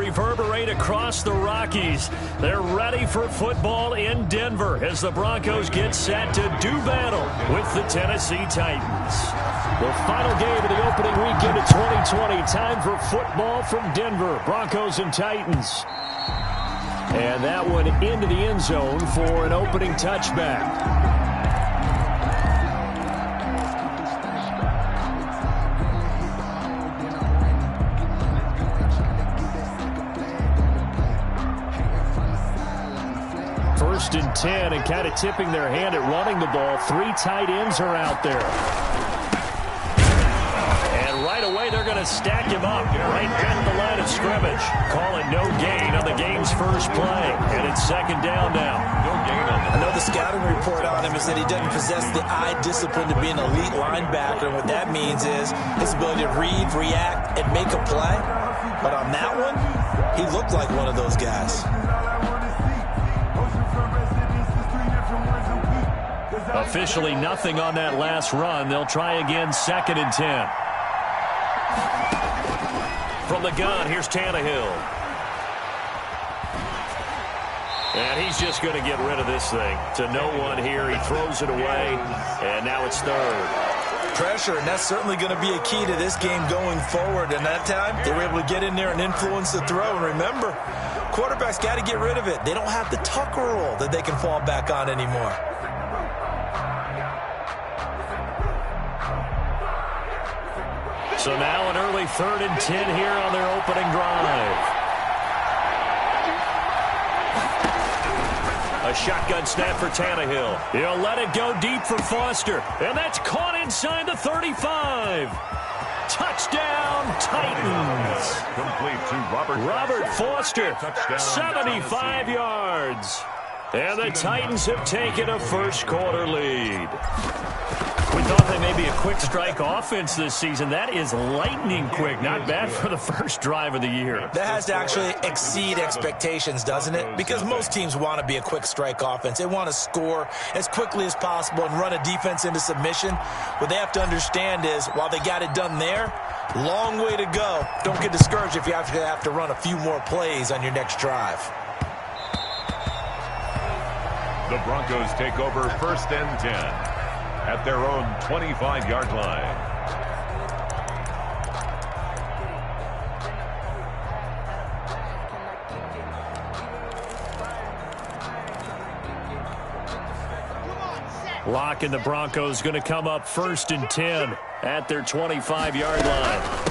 reverberate across the Rockies. They're ready for football in Denver as the Broncos get set to do battle with the Tennessee Titans. The final game of the opening weekend of 2020. Time for football from Denver. Broncos and Titans. And that one into the end zone for an opening touchback. First and 10, and kind of tipping their hand at running the ball. 3 tight ends are out there. And right away, they're going to stack him up right at the line of scrimmage. Call it no gain on the game's first play. And it's second down now. No gain on that. I know the scouting report on him is that he doesn't possess the eye discipline to be an elite linebacker. And what that means is his ability to read, react, and make a play. But on that one, he looked like one of those guys. Officially nothing on that last run. They'll try again, second and 10. From the gun, here's Tannehill. And he's just going to get rid of this thing. To no one here. He throws it away, and now it's third. Pressure, and that's certainly going to be a key to this game going forward. And that time, they were able to get in there and influence the throw. And remember, quarterbacks got to get rid of it. They don't have the tuck rule that they can fall back on anymore. So now an early third and 10 here on their opening drive. A shotgun snap for Tannehill. He'll let it go deep for Foster. And that's caught inside the 35. Touchdown, Titans. Complete to Robert Foster, 75 yards. And the Titans have taken a first quarter lead. We thought they may be a quick strike offense this season. That is lightning quick. Not bad for the first drive of the year. That has to actually exceed expectations, doesn't it? Because most teams want to be a quick strike offense. They want to score as quickly as possible and run a defense into submission. What they have to understand is, while they got it done there, long way to go. Don't get discouraged if you have to run a few more plays on your next drive. The Broncos take over first and 10 at their own 25-yard line. Locke and the Broncos going to come up first and 10 at their 25-yard line.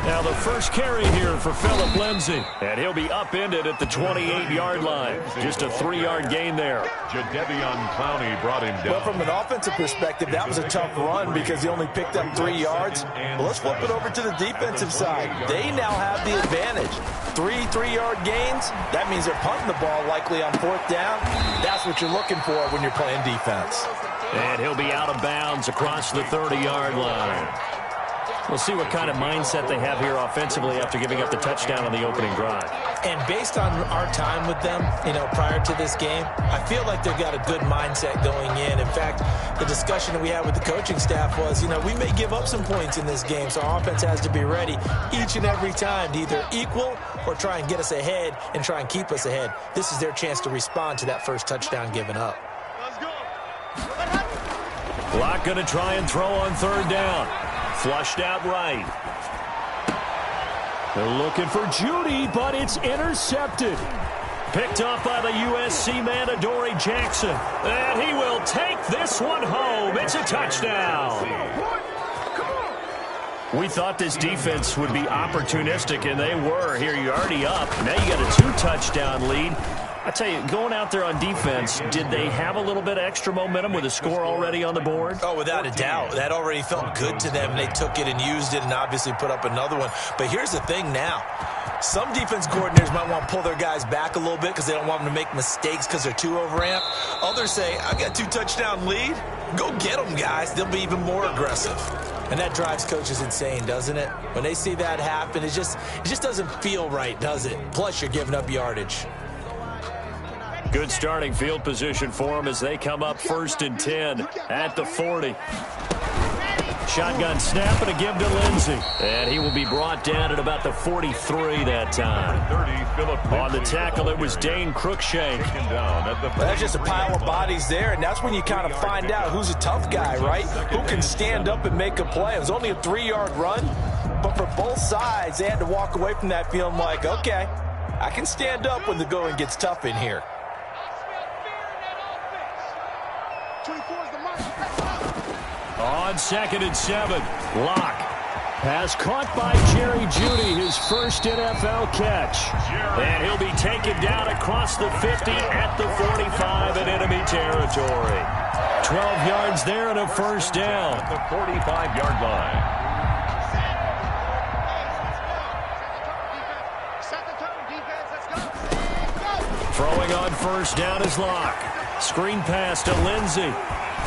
Now the first carry here for Phillip Lindsay. And he'll be upended at the 28-yard line. Just a 3-yard gain there. Jadeveon Clowney brought him down. Well, from an offensive perspective, that was a tough run because he only picked up 3 yards. Well, let's flip it over to the defensive side. They now have the advantage. 3-3-yard gains. That means they're punting the ball likely on 4th down. That's what you're looking for when you're playing defense. And he'll be out of bounds across the 30-yard line. We'll see what kind of mindset they have here offensively after giving up the touchdown on the opening drive. And based on our time with them, prior to this game, I feel like they've got a good mindset going in. In fact, the discussion that we had with the coaching staff was, we may give up some points in this game, so our offense has to be ready each and every time to either equal or try and get us ahead and try and keep us ahead. This is their chance to respond to that first touchdown given up. Let's go. Locke going to try and throw on 3rd down. Flushed out right. They're looking for Judy, but it's intercepted. Picked up by the USC man, Adoree Jackson. And he will take this one home. It's a touchdown. We thought this defense would be opportunistic, and they were. Here, you're already up. Now you got a 2-touchdown lead. I tell you, going out there on defense, did they have a little bit of extra momentum with a score already on the board? Oh, without a doubt. That already felt good to them. They took it and used it and obviously put up another one. But here's the thing now. Some defense coordinators might want to pull their guys back a little bit because they don't want them to make mistakes because they're too overamped. Others say, I got a 2-touchdown lead. Go get them, guys. They'll be even more aggressive. And that drives coaches insane, doesn't it? When they see that happen, it just doesn't feel right, does it? Plus, you're giving up yardage. Good starting field position for them as they come up first and 10 at the 40. Shotgun snap and a give to Lindsey. And he will be brought down at about the 43 that time. On the tackle, it was Dane Cruikshank. That's just a pile of bodies there, and that's when you kind of find out who's a tough guy, right? Who can stand up and make a play. It was only a 3-yard run, but for both sides, they had to walk away from that feeling like, okay, I can stand up when the going gets tough in here. On 2nd and 7, Locke. Pass caught by Jerry Jeudy, his first NFL catch. And he'll be taken down across the 50 at the 45 in enemy territory. 12 yards there and a first down. At the 45-yard line. Throwing on first down is Locke. Screen pass to Lindsey.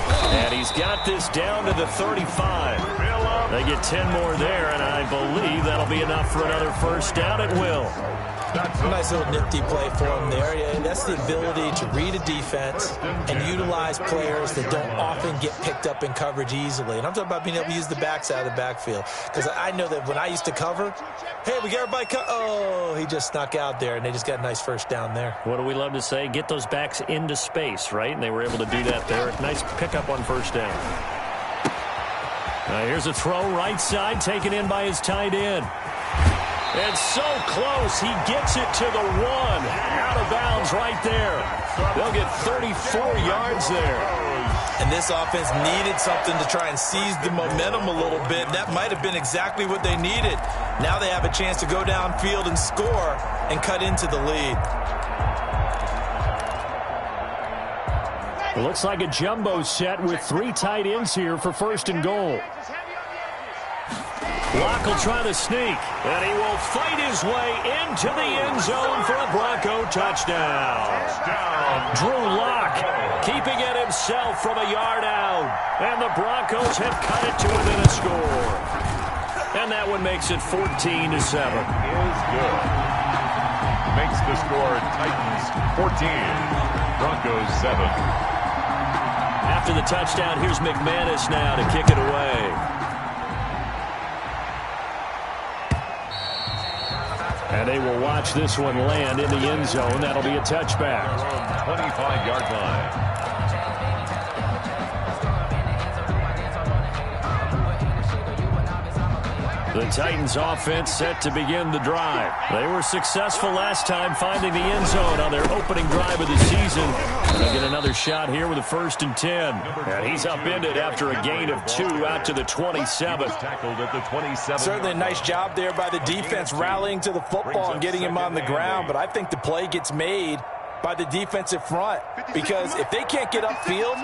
And he's got this down to the 35. They get 10 more there, and I believe that'll be enough for another first down at will. Nice little nifty play for him there. Yeah, that's the ability to read a defense and utilize players that don't often get picked up in coverage easily. And I'm talking about being able to use the backside of the backfield. Because I know that when I used to cover, hey, we got everybody oh, he just snuck out there, and they just got a nice first down there. What do we love to say? Get those backs into space, right? And they were able to do that there. Nice pickup on first down. Here's a throw right side, taken in by his tight end. And so close, he gets it to the 1. Out of bounds right there. They'll get 34 yards there. And this offense needed something to try and seize the momentum a little bit. That might have been exactly what they needed. Now they have a chance to go downfield and score and cut into the lead. It looks like a jumbo set with 3 tight ends here for 1st and goal. Locke will try to sneak, and he will fight his way into the end zone for a Bronco touchdown. Drew Locke keeping it himself from a yard out, and the Broncos have cut it to within a score. And that one makes it 14-7. Is good. Makes the score Titans 14, Broncos 7. After the touchdown, here's McManus now to kick it away. And they will watch this one land in the end zone. That'll be a touchback. 25-yard line. The Titans offense set to begin the drive. They were successful last time finding the end zone on their opening drive of the season. They'll get another shot here with a 1st and 10. And he's upended after a gain of 2 out to the 27. Tackled at the 27. Certainly a nice job there by the defense rallying to the football and getting him on the ground. But I think the play gets made by the defensive front. Because if they can't get upfield,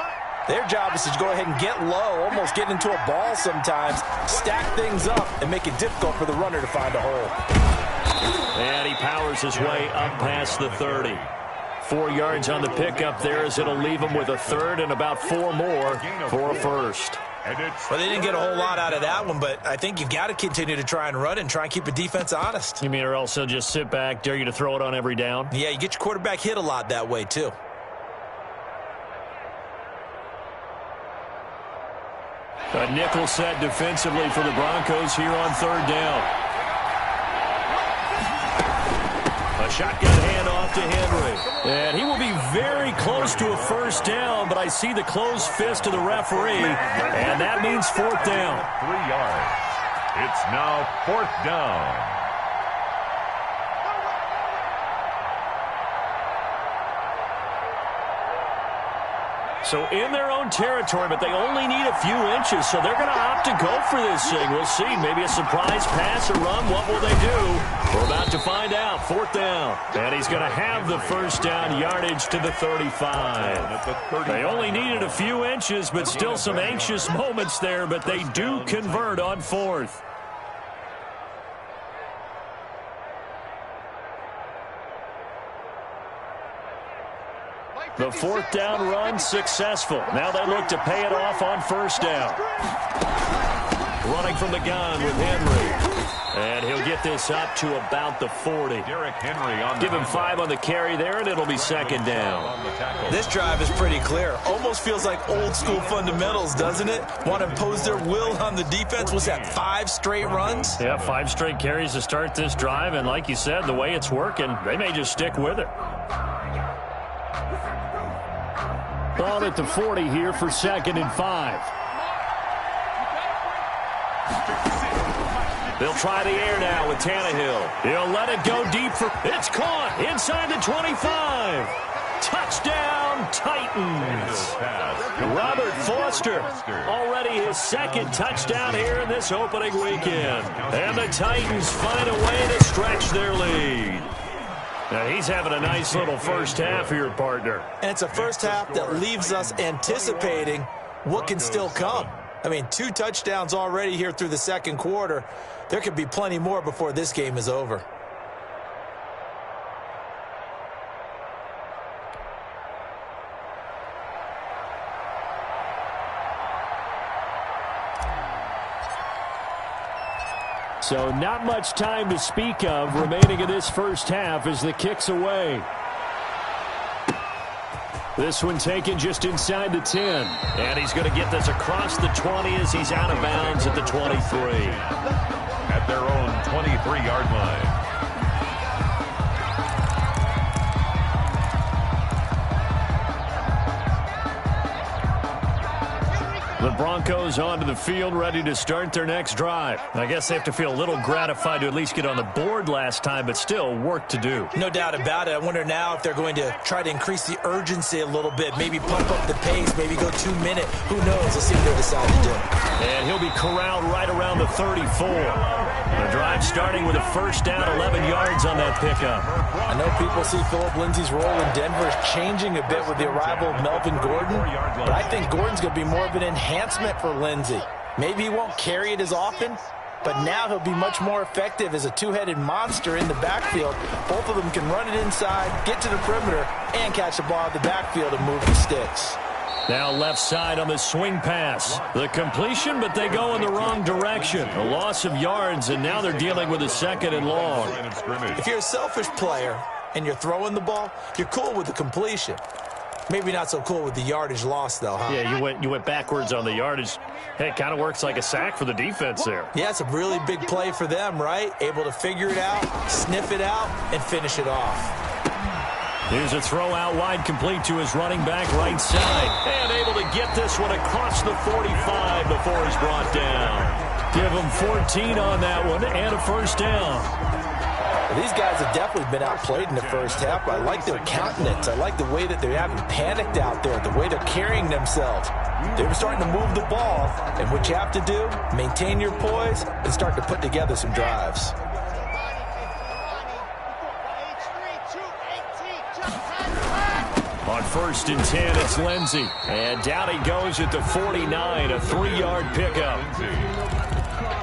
their job is to go ahead and get low, almost get into a ball sometimes, stack things up, and make it difficult for the runner to find a hole. And he powers his way up past the 30. 4 yards on the pickup there as it'll leave him with a 3rd and about 4 more for a 1st. Well, they didn't get a whole lot out of that one, but I think you've got to continue to try and run and try and keep a defense honest. You mean or else he'll just sit back, dare you to throw it on every down? Yeah, you get your quarterback hit a lot that way, too. A nickel set defensively for the Broncos here on 3rd down. A shotgun handoff to Henry. And he will be very close to a 1st down, but I see the closed fist of the referee, and that means 4th down. 3 yards. It's now 4th down. So in their own territory, but they only need a few inches, so they're going to opt to go for this thing. We'll see. Maybe a surprise pass or run. What will they do? We're about to find out. 4th down. And he's going to have the 1st down yardage to the 35. They only needed a few inches, but still some anxious moments there, but they do convert on 4th. The 4th down run successful. Now they look to pay it off on 1st down. Running from the gun with Henry. And he'll get this up to about the 40. Give him 5 on the carry there, and it'll be second down. This drive is pretty clear. Almost feels like old school fundamentals, doesn't it? Want to impose their will on the defense. Was that 5 straight runs? Yeah, 5 straight carries to start this drive, and like you said, the way it's working, they may just stick with it. Ball at the 40 here for 2nd and 5. They'll try the air now with Tannehill. He'll let it go deep for... It's caught inside the 25. Touchdown, Titans. Robert Foster, already his 2nd touchdown here in this opening weekend. And the Titans find a way to stretch their lead. Now, he's having a nice little first half here, partner. And it's a first half that leaves us anticipating what can still come. I mean, 2 touchdowns already here through the second quarter. There could be plenty more before this game is over. So not much time to speak of remaining in this first half as the kick's away. This one taken just inside the 10. And he's going to get this across the 20 as he's out of bounds at the 23. At their own 23-yard line. The Broncos onto the field, ready to start their next drive. I guess they have to feel a little gratified to at least get on the board last time, but still work to do. No doubt about it. I wonder now if they're going to try to increase the urgency a little bit, maybe pump up the pace, maybe go 2-minute. Who knows? Let's see what they decide to do. And he'll be corralled right around the 34. The drive starting with a first down, 11 yards on that pickup. I know people see Philip Lindsay's role in Denver is changing a bit with the arrival of Melvin Gordon, but I think Gordon's going to be more of an enhancement for Lindsay. Maybe he won't carry it as often, but now he'll be much more effective as a two-headed monster in the backfield. Both of them can run it inside, get to the perimeter, and catch the ball in the backfield and move the sticks. Now left side on the swing pass. The completion, but they go in the wrong direction. A loss of yards, and now they're dealing with a 2nd and long. If you're a selfish player and you're throwing the ball, you're cool with the completion. Maybe not so cool with the yardage loss, though, huh? Yeah, you went backwards on the yardage. Hey, it kind of works like a sack for the defense there. Yeah, it's a really big play for them, right? Able to figure it out, sniff it out, and finish it off. Here's a throw out wide, complete to his running back right side. And able to get this one across the 45 before he's brought down. Give him 14 on that one and a first down. Well, these guys have definitely been outplayed in the first half. I like their countenance. I like the way that they haven't panicked out there, the way they're carrying themselves. They're starting to move the ball, and what you have to do, maintain your poise and start to put together some drives. On 1st and 10, it's Lindsay. And down he goes at the 49, a 3-yard pickup.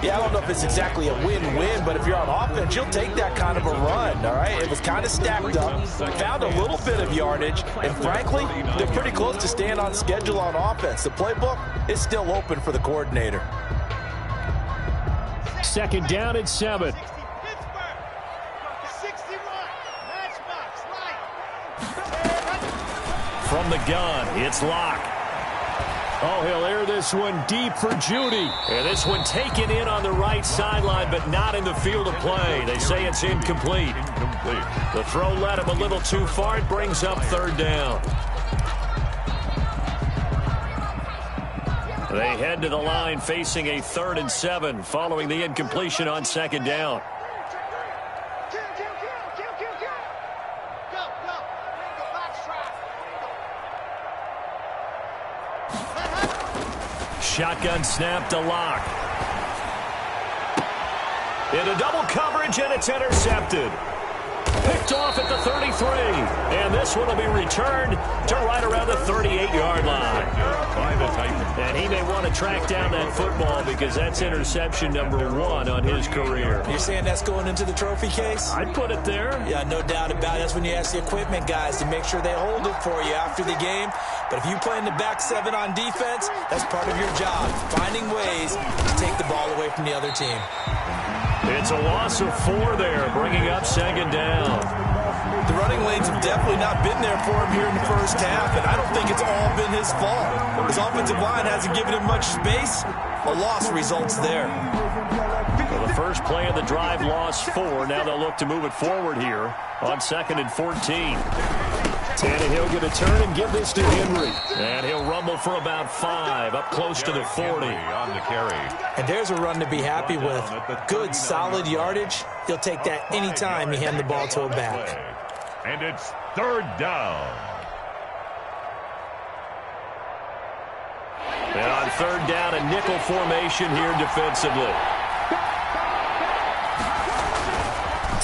Yeah, I don't know if it's exactly a win-win, but if you're on offense, you'll take that kind of a run, all right? It was kind of stacked up, found a little bit of yardage, and frankly, they're pretty close to staying on schedule on offense. The playbook is still open for the coordinator. 2nd down and 7. From the gun, it's Locke. Oh, he'll air this one deep for Judy. And this one taken in on the right sideline, but not in the field of play. They say it's incomplete. The throw led him a little too far. It brings up 3rd down. They head to the line facing a 3rd and 7 following the incompletion on 2nd down. Shotgun snap to Locke. Into double coverage, and it's intercepted. Picked off at the 33. And this one will be returned to right around the 38-yard line. And he may want to track down that football because that's interception number 1 on his career. You're saying that's going into the trophy case? I'd put it there. Yeah, no doubt about it. That's when you ask the equipment guys to make sure they hold it for you after the game. But if you play in the back 7 on defense, that's part of your job, finding ways to take the ball away from the other team. It's a loss of 4 there, bringing up second down. The running lanes have definitely not been there for him here in the first half, and I don't think it's all been his fault. His offensive line hasn't given him much space. A loss results there. Well, the first play of the drive lost 4. Now they'll look to move it forward here on 2nd and 14. Tannehill going to turn and give this to Henry. And he'll rumble for about 5, up close to the 40. On the carry. And there's a run to be happy with. Good, solid yardage. He'll take that anytime you hand the ball to a back. And it's 3rd down. And on 3rd down, a nickel formation here defensively.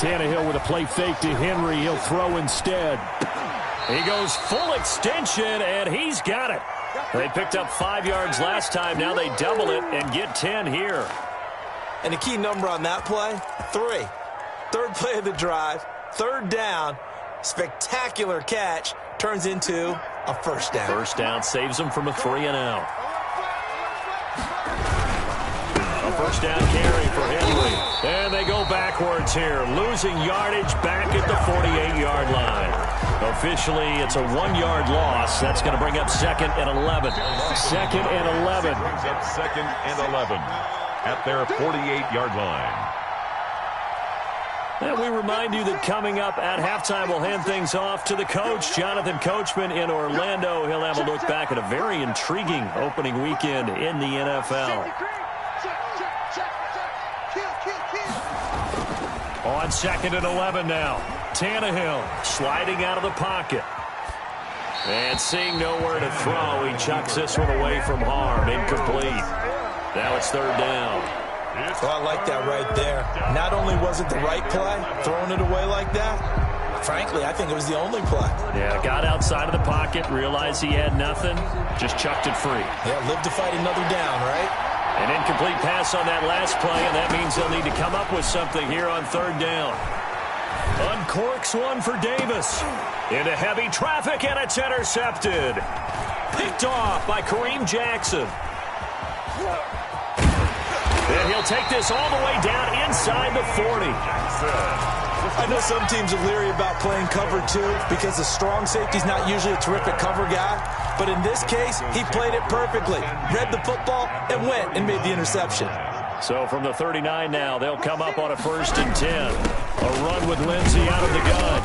Tannehill with a play fake to Henry. He'll throw instead. He goes full extension, and he's got it. They picked up 5 yards last time. Now they double it and get 10 here. And the key number on that play, 3. 3rd play of the drive, 3rd down, spectacular catch, turns into a first down. First down saves them from a 3-and-out. A first down carry for Henry. And they go backwards here, losing yardage back at the 48-yard line. Officially, it's a 1-yard loss. That's going to bring up 2nd and 11. 2nd and 11. Brings up 2nd and 11 at their 48-yard line. And we remind you that coming up at halftime, we'll hand things off to the coach, Jonathan Coachman in Orlando. He'll have a look back at a very intriguing opening weekend in the NFL. On 2nd and 11 now. Tannehill sliding out of the pocket. And seeing nowhere to throw, he chucks this one away from harm. Incomplete. Now it's 3rd down. Oh, I like that right there. Not only was it the right play, throwing it away like that, frankly, I think it was the only play. Yeah, got outside of the pocket, realized he had nothing, just chucked it free. Yeah, live to fight another down, right? An incomplete pass on that last play, and that means they'll need to come up with something here on 3rd down. Uncorks one for Davis. Into heavy traffic, and it's intercepted. Picked off by Kareem Jackson. And he'll take this all the way down inside the 40. I know some teams are leery about playing cover 2 because the strong safety's not usually a terrific cover guy. But in this case, he played it perfectly. Read the football and went and made the interception. So from the 39 now, they'll come up on a 1st and 10. A run with Lindsey out of the gun.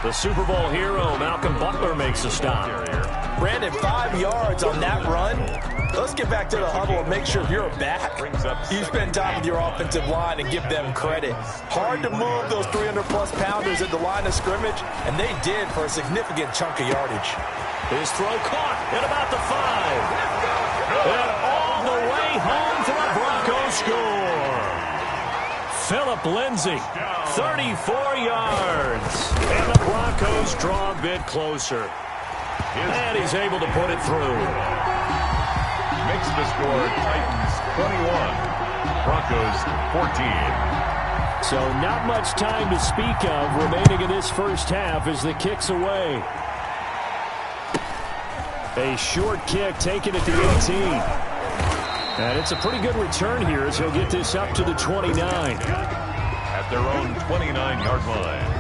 The Super Bowl hero, Malcolm Butler, makes a stop. Brandon, 5 yards on that run. Let's get back to the huddle and make sure you're back. You spend time with your offensive line and give them credit. Hard to move those 300-plus pounders at the line of scrimmage, and they did for a significant chunk of yardage. His throw caught at about the 5. And all the way home for a Broncos score. Phillip Lindsay, 34 yards. And the Broncos draw a bit closer. And he's able to put it through. Makes the score Titans 21, Broncos 14. So not much time to speak of remaining in this first half as the kick's away. A short kick taken at the 18. And it's a pretty good return here as he'll get this up to the 29. At their own 29-yard line.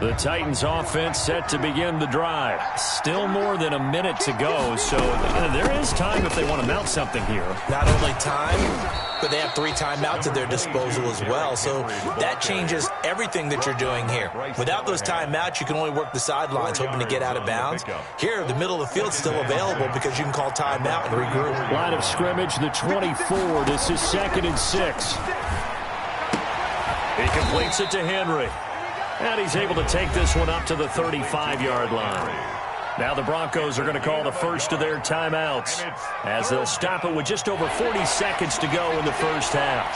The Titans offense set to begin the drive. Still more than a minute to go, so there is time if they want to mount something here. Not only time, but they have 3 timeouts at their disposal as well, so that changes everything that you're doing here. Without those timeouts, you can only work the sidelines hoping to get out of bounds. Here, the middle of the field's still available because you can call timeout and regroup. Line of scrimmage, the 24. This is 2nd and 6. He completes it to Henry. And he's able to take this one up to the 35-yard line. Now the Broncos are going to call the first of their timeouts as they'll stop it with just over 40 seconds to go in the first half.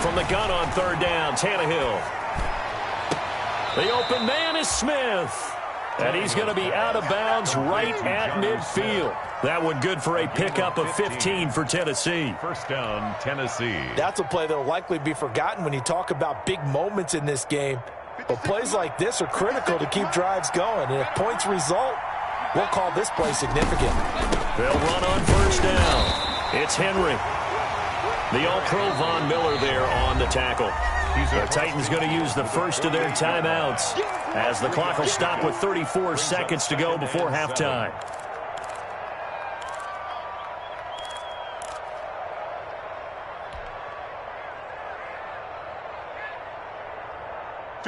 From the gun on 3rd down, Tannehill. The open man is Smith. And he's going to be out of bounds right at midfield. That one good for a pickup of 15 for Tennessee. First down, Tennessee. That's a play that will likely be forgotten when you talk about big moments in this game. But plays like this are critical to keep drives going. And if points result, we'll call this play significant. They'll run on first down. It's Henry. The All-Pro Von Miller there on the tackle. The Titans going to use the first of their timeouts as the clock will stop with 34 seconds to go before halftime.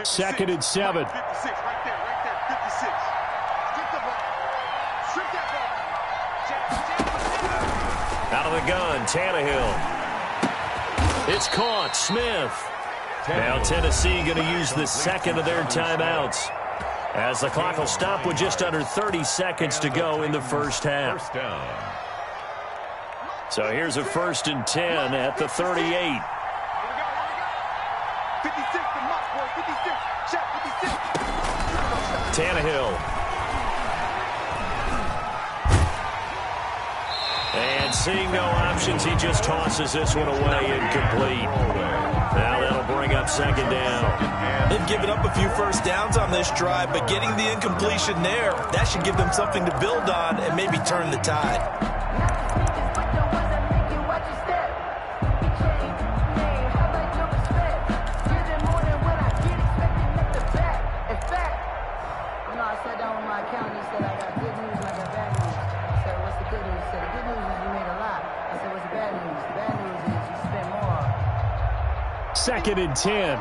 Second and 7. 56, right there, 56. Strip the ball. Strip that ball. Out of the gun, Tannehill. It's caught, Smith. Now Tennessee going to use the second of their timeouts as the clock will stop with just under 30 seconds to go in the first half. First down. So here's a 1st and 10 at the 38. 56, the mark, boy. 56. Check, 56. Tannehill. And seeing no options, he just tosses this one away incomplete. Now that'll bring up second down. They've given up a few first downs on this drive, but getting the incompletion there, that should give them something to build on and maybe turn the tide. Second and 10.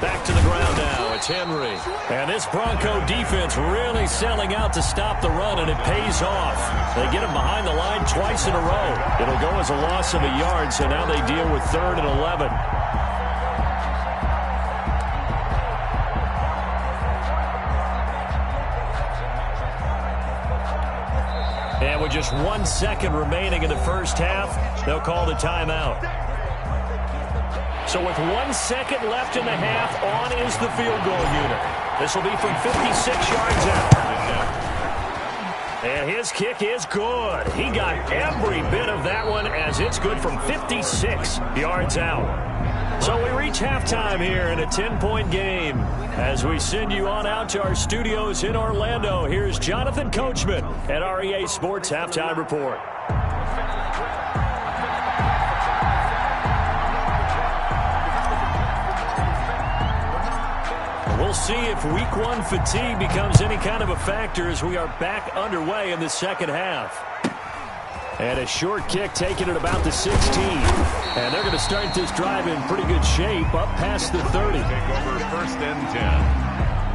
Back to the ground now. It's Henry. And this Bronco defense really selling out to stop the run, and it pays off. They get him behind the line twice in a row. It'll go as a loss of a yard, so now they deal with 3rd and 11. And with just 1 second remaining in the first half, they'll call the timeout. So with 1 second left in the half, on is the field goal unit. This will be from 56 yards out. And his kick is good. He got every bit of that one as it's good from 56 yards out. So we reach halftime here in a 10-point game. As we send you on out to our studios in Orlando, here's Jonathan Coachman at REA Sports Halftime Report. We'll see if week 1 fatigue becomes any kind of a factor as we are back underway in the second half. And a short kick taken at about the 16. And they're going to start this drive in pretty good shape up past the 30. Take over 1st and 10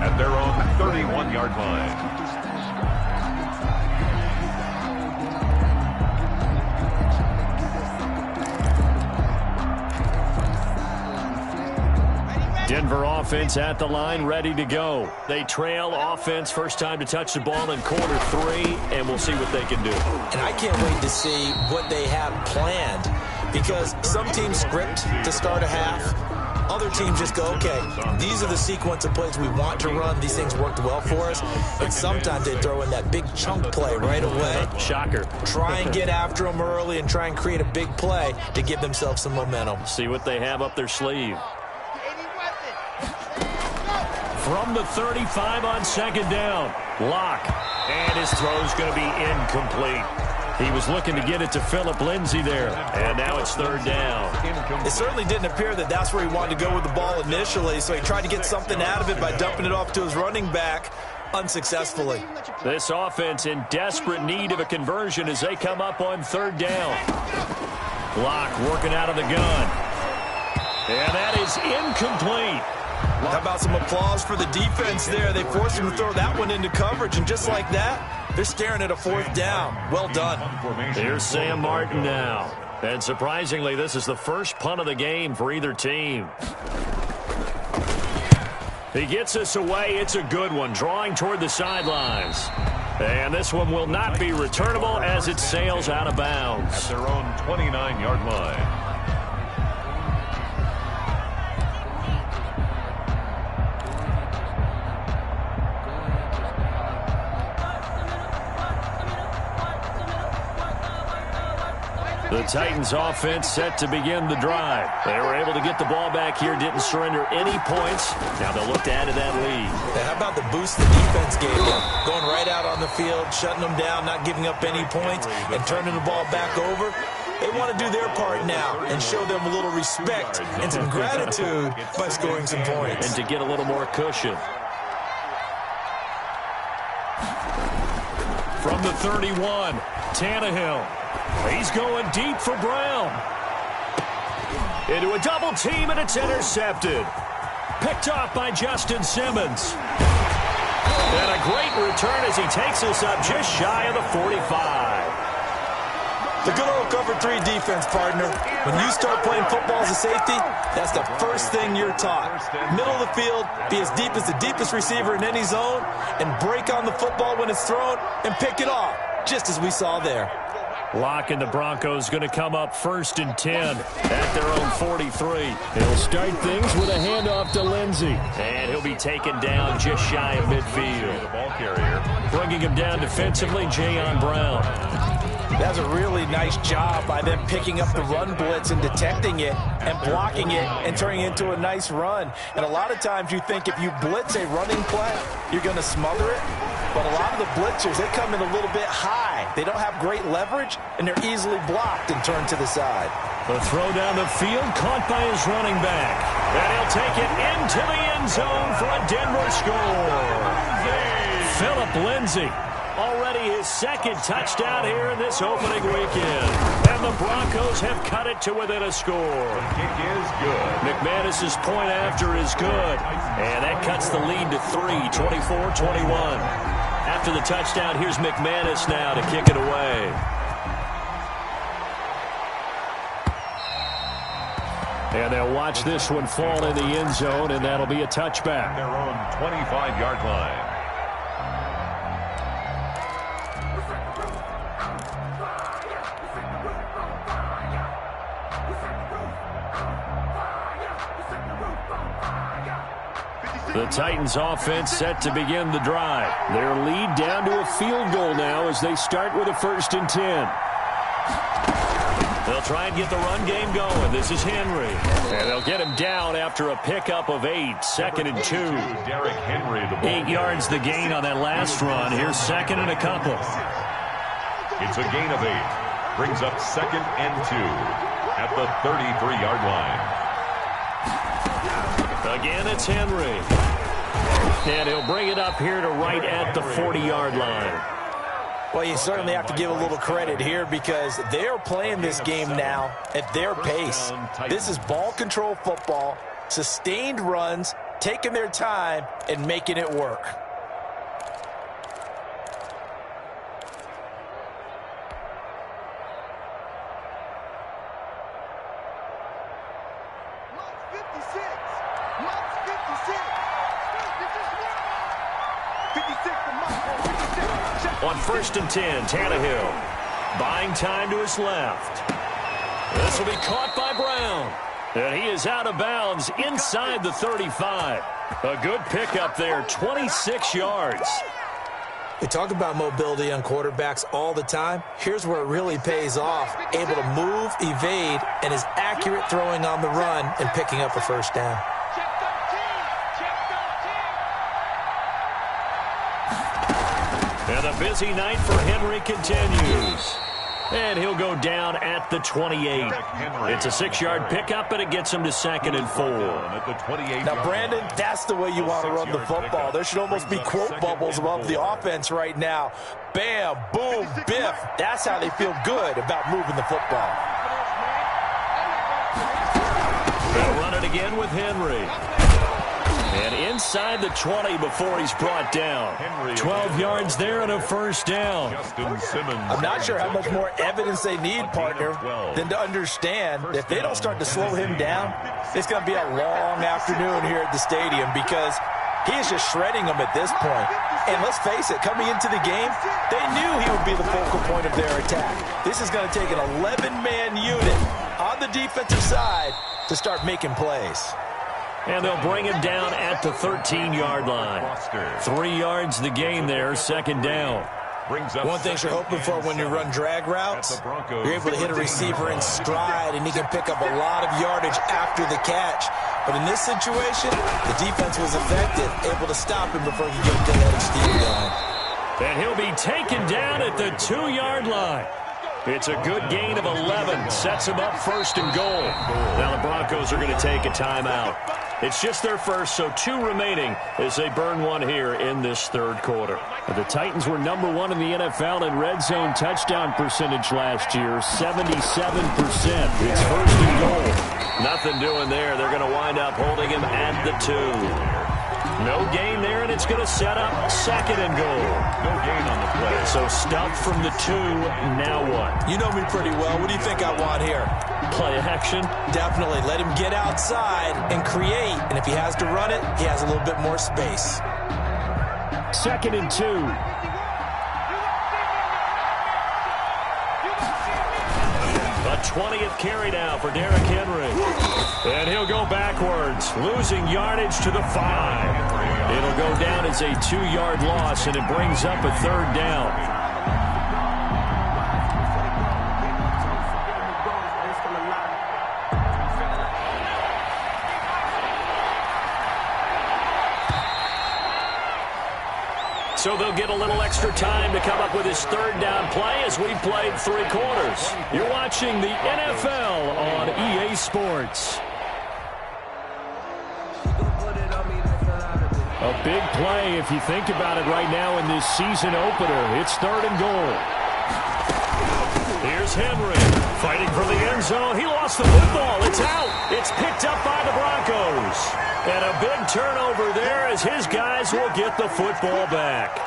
at their own 31-yard line. Denver offense at the line, ready to go. They trail offense, first time to touch the ball in quarter 3, and we'll see what they can do. And I can't wait to see what they have planned, because some teams script to start a half. Other teams just go, okay, these are the sequence of plays we want to run. These things worked well for us. And sometimes they throw in that big chunk play right away. Shocker. Try and get after them early and try and create a big play to give themselves some momentum. See what they have up their sleeve. From the 35 on second down. Lock. And his throw's going to be incomplete. He was looking to get it to Phillip Lindsay there. And now it's 3rd down. It certainly didn't appear that that's where he wanted to go with the ball initially, so he tried to get something out of it by dumping it off to his running back unsuccessfully. This offense in desperate need of a conversion as they come up on 3rd down. Lock working out of the gun. And that is incomplete. How about some applause for the defense there? They forced him to throw that one into coverage, and just like that, they're staring at a 4th down. Well done. Here's Sam Martin now. And surprisingly, this is the first punt of the game for either team. He gets us away. It's a good one, drawing toward the sidelines. And this one will not be returnable as it sails out of bounds. At their own 29-yard line. The Titans offense set to begin the drive. They were able to get the ball back here, didn't surrender any points. Now they'll look to add to that lead. Now, how about the boost the defense gave them? Going right out on the field, shutting them down, not giving up any points, and turning the ball back over. They want to do their part now and show them a little respect and some gratitude by scoring some points. And to get a little more cushion. From the 31, Tannehill. He's going deep for Brown. Into a double team, and it's intercepted. Picked off by Justin Simmons. And a great return as he takes us up just shy of the 45. The good old cover 3 defense, partner. When you start playing football as a safety, that's the first thing you're taught. Middle of the field, be as deep as the deepest receiver in any zone, and break on the football when it's thrown and pick it off, just as we saw there. Lock and the Broncos going to come up 1st and 10 at their own 43. He'll start things with a handoff to Lindsey. And he'll be taken down just shy of midfield. The ball carrier. Bringing him down defensively, Jayon Brown. That's a really nice job by them picking up the run blitz and detecting it and blocking it and turning it into a nice run. And a lot of times you think if you blitz a running play, you're going to smother it. But a lot of the blitzers, they come in a little bit high. They don't have great leverage, and they're easily blocked and turned to the side. The throw down the field, caught by his running back. And he'll take it into the end zone for a Denver score. Phillip Lindsay. Already his 2nd touchdown here in this opening weekend. And the Broncos have cut it to within a score. Kick is good. McManus's point after is good. And that cuts the lead to 3, 24-21. After the touchdown, here's McManus now to kick it away. And they'll watch this one fall in the end zone, and that'll be a touchback. Their own 25-yard line. The Titans offense set to begin the drive. Their lead down to a field goal now as they start with a 1st and 10. They'll try and get the run game going. This is Henry. And they'll get him down after a pickup of 8. 2nd and 2. Derrick Henry, the ball 8 yards the gain on that last run. Here's 2nd and a couple. It's a gain of 8. Brings up 2nd and 2 at the 33-yard line. Again, it's Henry. And he'll bring it up here to right at the 40-yard line. Well, you certainly have to give a little credit here because they're playing this game now at their pace. This is ball control football, sustained runs, taking their time, and making it work. On 1st and 10, Tannehill buying time to his left. This will be caught by Brown. And he is out of bounds inside the 35. A good pickup there, 26 yards. We talk about mobility on quarterbacks all the time. Here's where it really pays off. Able to move, evade, and is accurate throwing on the run and picking up a 1st down. And a busy night for Henry continues. And he'll go down at the 28. It's a 6-yard pickup, and it gets him to 2nd and 4. Now, Brandon, that's the way you want to run the football. There should almost be quote bubbles above the offense right now. Bam, boom, biff. That's how they feel good about moving the football. They'll run it again with Henry. And inside the 20 before he's brought down. 12 yards there and a 1st down. I'm not sure how much more evidence they need, partner, than to understand that if they don't start to slow him down, it's going to be a long afternoon here at the stadium because he is just shredding them at this point. And let's face it, coming into the game, they knew he would be the focal point of their attack. This is going to take an 11-man unit on the defensive side to start making plays. And they'll bring him down at the 13-yard line. 3 yards the gain there, 2nd down. Brings up one thing you're hoping for when you run drag routes, you're able to hit a receiver in stride, and he can pick up a lot of yardage after the catch. But in this situation, the defense was effective, able to stop him before he could get a good-headed steam going. And he'll be taken down at the 2-yard line. It's a good gain of 11. Sets him up first and goal. Now the Broncos are going to take a timeout. It's just their first, so 2 remaining as they burn one here in this third quarter. The Titans were number 1 in the NFL in red zone touchdown percentage last year, 77%. It's first and goal. Nothing doing there. They're going to wind up holding him at the 2. No gain there, and it's going to set up second and goal. No gain on the play. So stuffed from the 2. Now what? You know me pretty well. What do you think I want here? Play action? Definitely. Let him get outside and create. And if he has to run it, he has a little bit more space. Second and 2. A 20th carry now for Derrick Henry. And he'll go backwards, losing yardage to the 5. It'll go down as a 2-yard loss, and it brings up a third down. So they'll get a little extra time to come up with his third down play as we've played 3 quarters. You're watching the NFL on EA Sports. A big play if you think about it right now in this season opener. It's third and goal. Here's Henry fighting for the end zone. He lost the football. It's out. It's picked up by the Broncos. And a big turnover there as his guys will get the football back.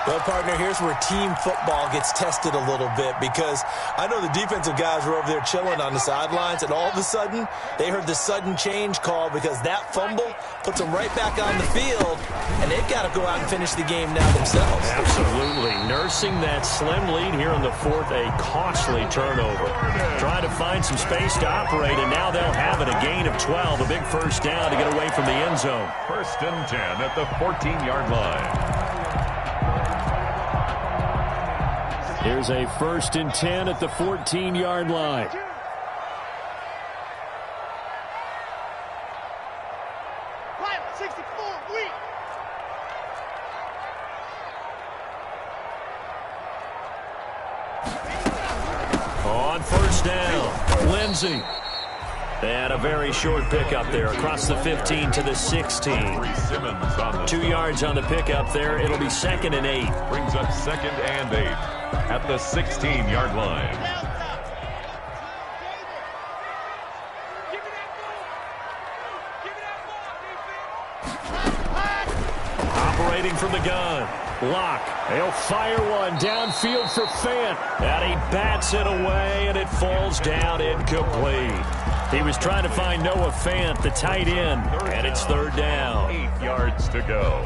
Well, partner, here's where team football gets tested a little bit, because I know the defensive guys were over there chilling on the sidelines, and all of a sudden, they heard the sudden change call because that fumble puts them right back on the field, and they've got to go out and finish the game now themselves. Absolutely. Nursing that slim lead here in the 4th, a costly turnover. Trying to find some space to operate, and now they'll have it. A gain of 12, a big first down to get away from the end zone. First and 10 at the 14-yard line. Here's a first and 10 at the 14-yard line. On first down, Lindsey. And a very short pickup there across the 15 to the 16. 2 yards on the pickup there. It'll be second and 8. Brings up second and 8 at the 16-yard line. Operating from the gun. Locke. He'll fire one downfield for Fant. And he bats it away, and it falls down incomplete. He was trying to find Noah Fant, the tight end, and it's third down. 8 yards to go.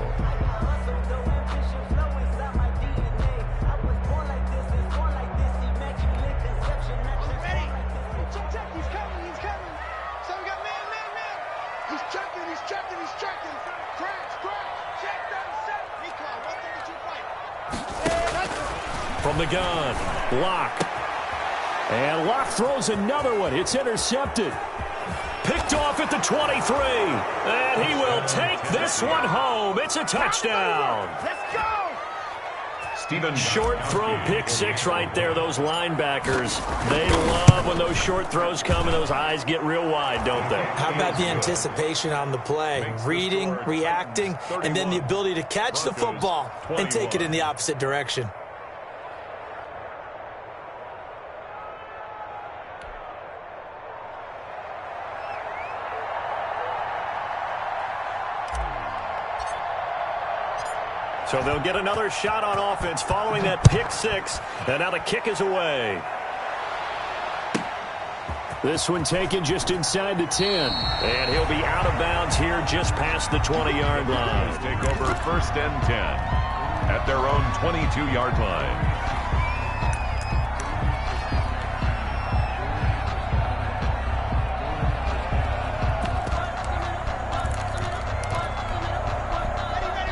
From the gun, Locke. And Locke throws another one. It's intercepted. Picked off at the 23. And he will take this one home. It's a touchdown. Let's go! Short throw, pick 6 right there. Those linebackers, they love when those short throws come and those eyes get real wide, don't they? How about the anticipation on the play? Reading, reacting, and then the ability to catch the football and take it in the opposite direction. So they'll get another shot on offense following that pick 6. And now the kick is away. This one taken just inside the 10. And he'll be out of bounds here just past the 20-yard line. Take over first and 10 at their own 22-yard line.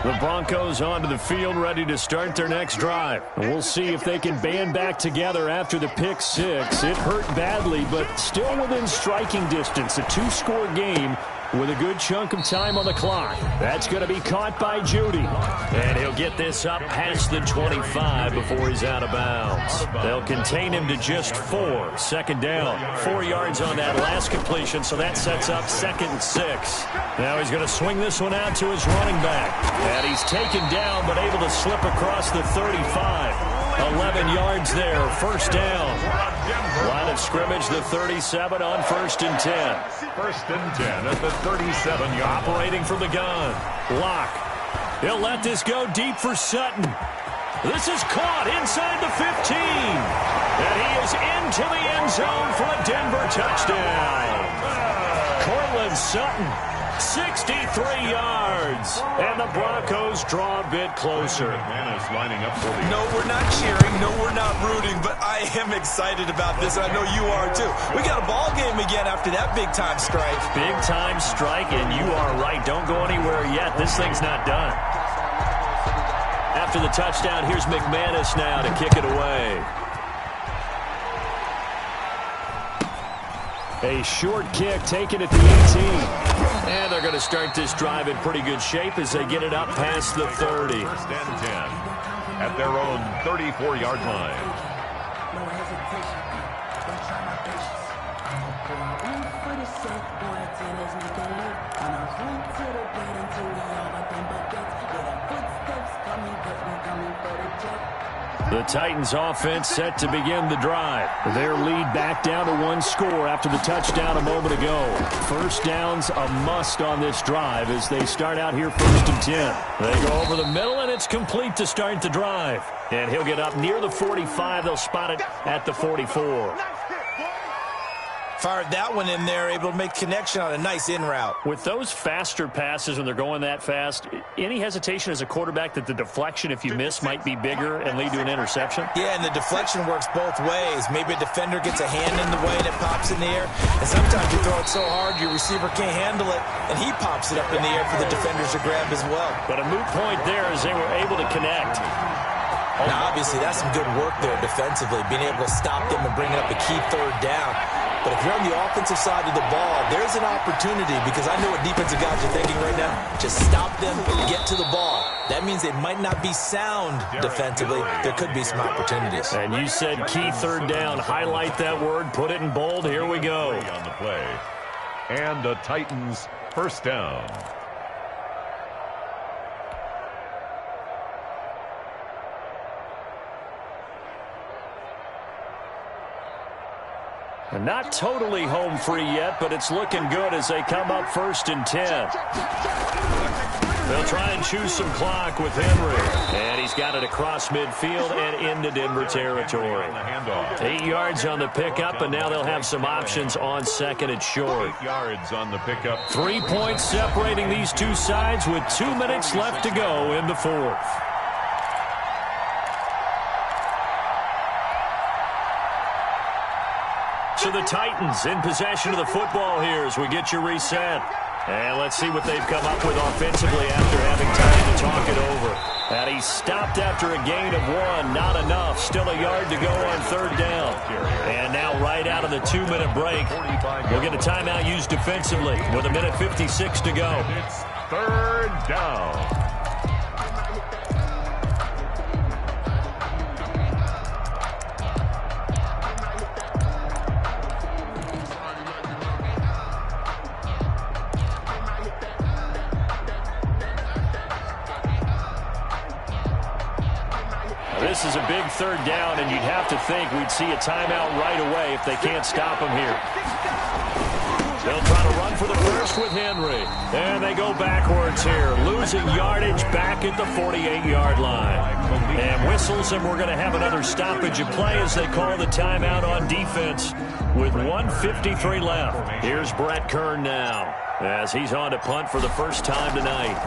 The Broncos onto the field, ready to start their next drive. And we'll see if they can band back together after the pick six. It hurt badly, but still within striking distance. A two-score game with a good chunk of time on the clock. That's going to be caught by Judy. And he'll get this up past the 25 before he's out of bounds. They'll contain him to just 4. Second down. 4 yards on that last completion, so that sets up 2nd and 6. Now he's going to swing this one out to his running back. And he's taken down, but able to slip across the 35. 11 yards there, first down. Line of scrimmage, the 37 on 1st and 10. 1st and 10 at the 37-yard. Operating from the gun. Lock. He'll let this go deep for Sutton. This is caught inside the 15. And he is into the end zone for a Denver touchdown. Cortland Sutton, 63 yards. And the Broncos draw a bit closer. Man is lining up for the... No, we're not cheering. No, we're not rooting. But I am excited about this. I know you are, too. We got a ball game again after that big-time strike. Big-time strike, and you are right. Don't go anywhere yet. This thing's not done. After the touchdown, here's McManus now to kick it away. A short kick taken at the 18. And they're going to start this drive in pretty good shape as they get it up past the 30. 1st and 10 at their own 34-yard line. The Titans offense set to begin the drive. Their lead back down to 1 score after the touchdown a moment ago. First down's a must on this drive as they start out here 1st and 10. They go over the middle, and it's complete to start the drive. And he'll get up near the 45. They'll spot it at the 44. Fired that one in there, able to make connection on a nice in route. With those faster passes when they're going that fast, any hesitation as a quarterback that the deflection, if you miss, might be bigger and lead to an interception? Yeah, and the deflection works both ways. Maybe a defender gets a hand in the way and it pops in the air. And sometimes you throw it so hard your receiver can't handle it, and he pops it up in the air for the defenders to grab as well. But a moot point there as they were able to connect. Now, obviously, that's some good work there defensively, being able to stop them and bring up a key 3rd down. But if you're on the offensive side of the ball, there's an opportunity, because I know what defensive guys are thinking right now. Just stop them and get to the ball. That means they might not be sound defensively. There could be some opportunities. And you said key 3rd down. Highlight that word. Put it in bold. Here we go. On the play. And the Titans' 1st down. Not totally home free yet, but it's looking good as they come up 1st and 10. They'll try and choose some clock with Henry. And he's got it across midfield and into Denver territory. 8 yards on the pickup, and now they'll have some options on 2nd and short. 8 yards on the pickup. 3 points separating these two sides with 2 minutes left to go in the 4th. So the Titans in possession of the football here as we get you reset. And let's see what they've come up with offensively after having time to talk it over. And he's stopped after a gain of 1. Not enough. Still a yard to go on 3rd down. And now right out of the 2-minute break, we'll get a timeout used defensively with 1:56 to go. It's 3rd down. This is a big 3rd down, and you'd have to think we'd see a timeout right away if they can't stop him here. They'll try to run for the first with Henry. And they go backwards here, losing yardage back at the 48-yard line. And whistles, and we're going to have another stoppage of play as they call the timeout on defense with 1:53 left. Here's Brett Kern now as he's on to punt for the first time tonight.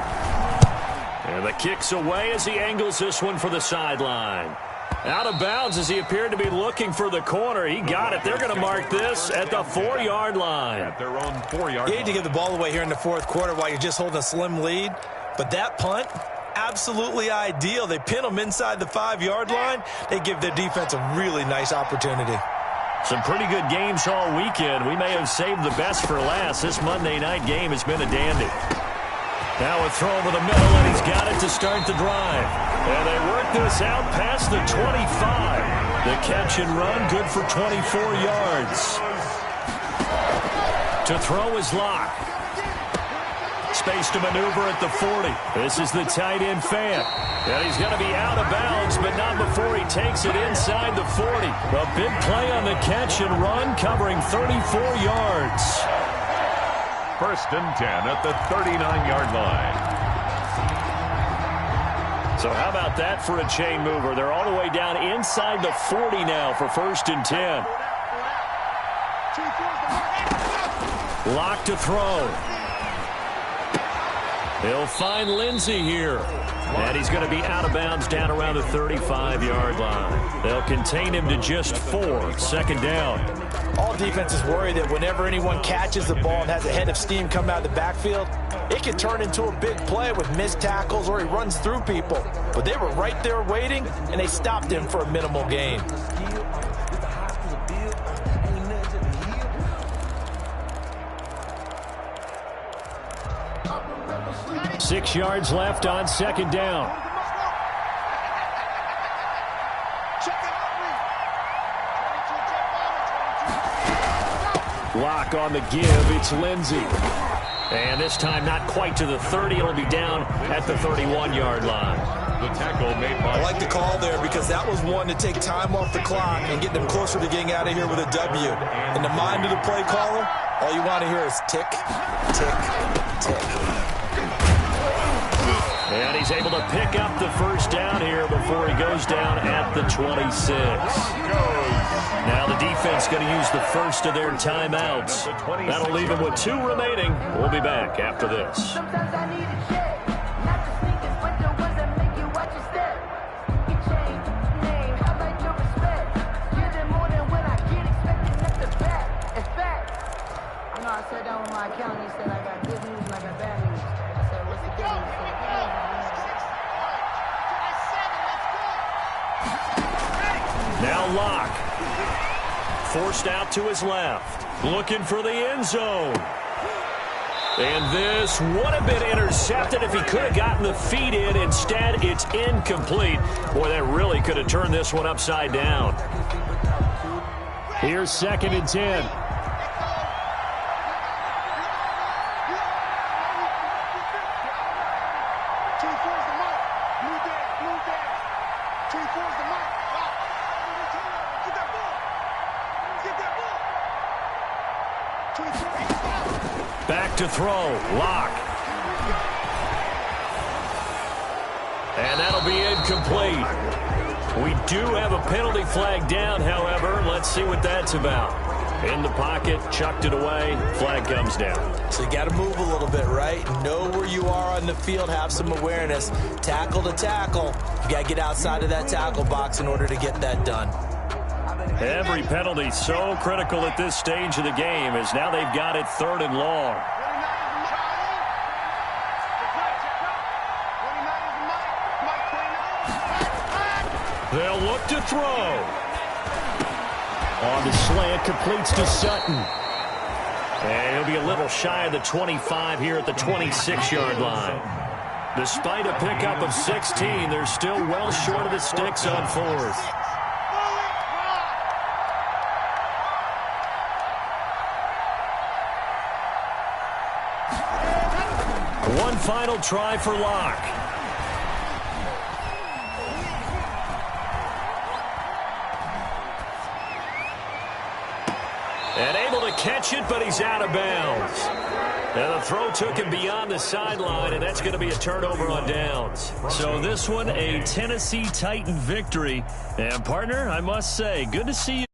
And the kick's away as he angles this one for the sideline. Out of bounds as he appeared to be looking for the corner. He got it. They're going to mark this at the 4-yard line. At their own 4-yard line. You hate to give the ball away here in the 4th quarter while you're just holding a slim lead. But that punt, absolutely ideal. They pin them inside the 5-yard line. They give their defense a really nice opportunity. Some pretty good games all weekend. We may have saved the best for last. This Monday night game has been a dandy. Now a throw over the middle, and he's got it to start the drive. And they work this out past the 25. The catch and run, good for 24 yards. To throw is Locke. Space to maneuver at the 40. This is the tight end fan. And he's going to be out of bounds, but not before he takes it inside the 40. A big play on the catch and run, covering 34 yards. 1st and 10 at the 39-yard line. So how about that for a chain mover? They're all the way down inside the 40 now for 1st and 10. Locke to throw. He'll find Lindsey here. And he's going to be out of bounds down around the 35-yard line. They'll contain him to just 4. 2nd down. All defenses worry that whenever anyone catches the ball and has a head of steam come out of the backfield, it can turn into a big play with missed tackles or he runs through people. But they were right there waiting, and they stopped him for a minimal gain. 6 yards left on 2nd down. Locke on the give. It's Lindsey. And this time not quite to the 30. It'll be down at the 31-yard line. The tackle made by... I like the call there because that was one to take time off the clock and get them closer to getting out of here with a W. In the mind of the play caller, all you want to hear is tick, tick, tick. And he's able to pick up the 1st down here before he goes down at the 26. Now the defense going to use the first of their timeouts. That'll leave them with 2 remaining. We'll be back after this. I sat down with my accountant. He said I got good news and I got bad news. I said, what's the good news? He said, Now Locke. Forced out to his left. Looking for the end zone. And this would have been intercepted if he could have gotten the feet in. Instead, it's incomplete. Boy, that really could have turned this one upside down. Here's 2nd and 10. Back to throw. Locke. And that'll be incomplete. We do have a penalty flag down, however. Let's see what that's about. In the pocket, chucked it away. Flag comes down. So you got to move a little bit, right? Know where you are on the field. Have some awareness. Tackle to tackle. You got to get outside of that tackle box in order to get that done. Every penalty so critical at this stage of the game as now they've got it 3rd and long. They'll look to throw. On the slant, completes to Sutton. And he'll be a little shy of the 25 here at the 26-yard line. Despite a pickup of 16, they're still well short of the sticks on 4th. One final try for Locke. And able to catch it, but he's out of bounds. And the throw took him beyond the sideline, and that's going to be a turnover on downs. So this one, a Tennessee Titan victory. And, partner, I must say, good to see you.